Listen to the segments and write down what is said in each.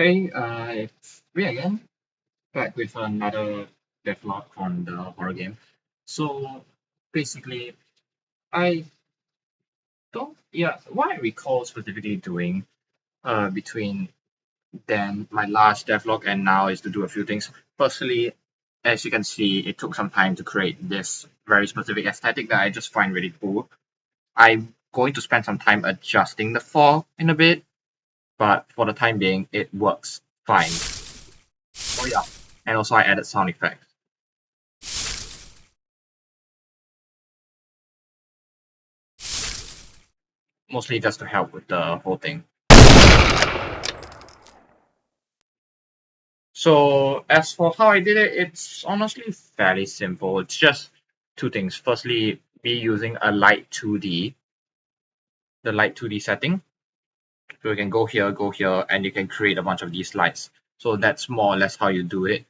Hey, it's me again, back with another devlog on the horror game. So basically, I what I recall specifically doing between then my last devlog and now is to do a few things. Firstly, as you can see, it took some time to create this very specific aesthetic that I just find really cool. I'm going to spend some time adjusting the fog in a bit, but for the time being, it works fine. Oh yeah, and also I added sound effects. Mostly just to help with the whole thing. So as for how I did it, it's honestly fairly simple. It's just two things. Firstly, be using a light 2D, the light 2D setting. So you can go here, and you can create a bunch of these lights. So that's more or less how you do it.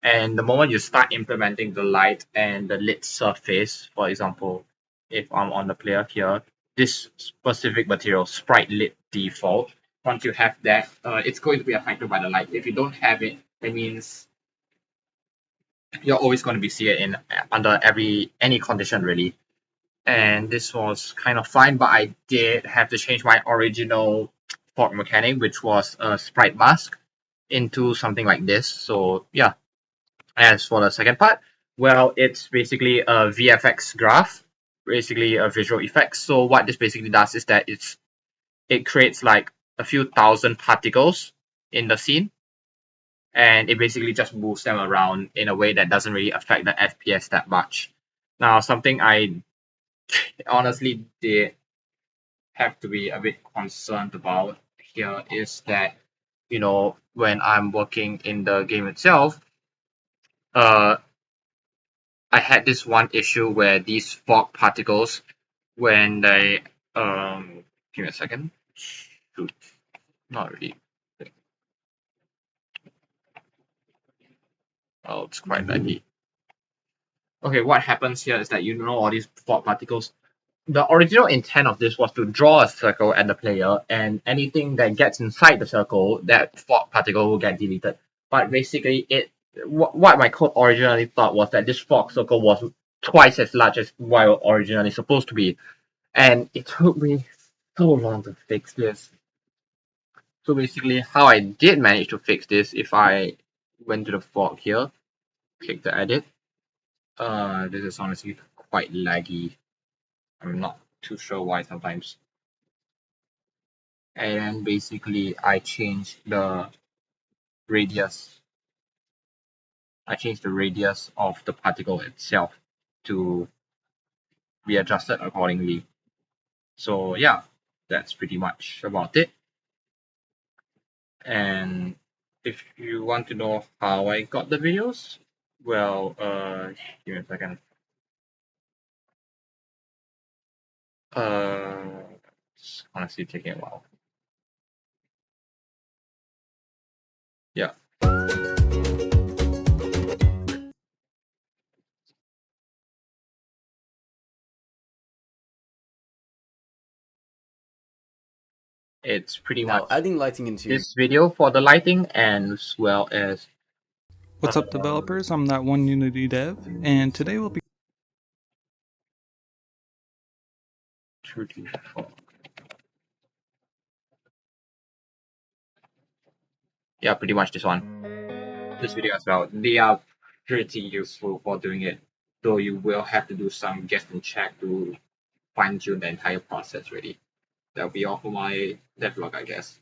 And the moment you start implementing the light and the lit surface, for example, if I'm on the player here, this specific material, sprite lit default, once you have that, it's going to be affected by the light. If you don't have it, that means you're always going to be see it in under any condition really. And this was kind of fine, but I did have to change my original fog mechanic, which was a sprite mask, into something like this. So yeah, as for the second part, well, it's basically a VFX graph, basically a visual effects. So what this basically does is that it creates like a few thousand particles in the scene, and it basically just moves them around in a way that doesn't really affect the FPS that much. Now, something I honestly did have to be a bit concerned about here is that, when I'm working in the game itself, uh, I had this one issue where these fog particles, when they, give me a second. Shoot, not really. Oh, it's quite laggy. Okay, what happens here is that all these fog particles. The original intent of this was to draw a circle at the player, and anything that gets inside the circle, that fog particle will get deleted. But basically, what my code originally thought was that this fog circle was twice as large as what it was originally supposed to be, and it took me so long to fix this. So basically, how I did manage to fix this, if I went to the fog here, click the edit, this is honestly quite laggy. I'm not too sure why sometimes. And basically I changed the radius. I changed the radius of the particle itself to be adjusted accordingly. So yeah, that's pretty much about it. And if you want to know how I got the videos, well, give me a second. It's honestly taking a while. Yeah. It's pretty Now, much adding lighting into your this video for the lighting, and as well as What's up, developers? I'm that one Unity dev, and today we'll be yeah, pretty much this one. This video as well. They are pretty useful for doing it, though you will have to do some guess and check to fine tune the entire process really. That'll be all for my devlog, I guess.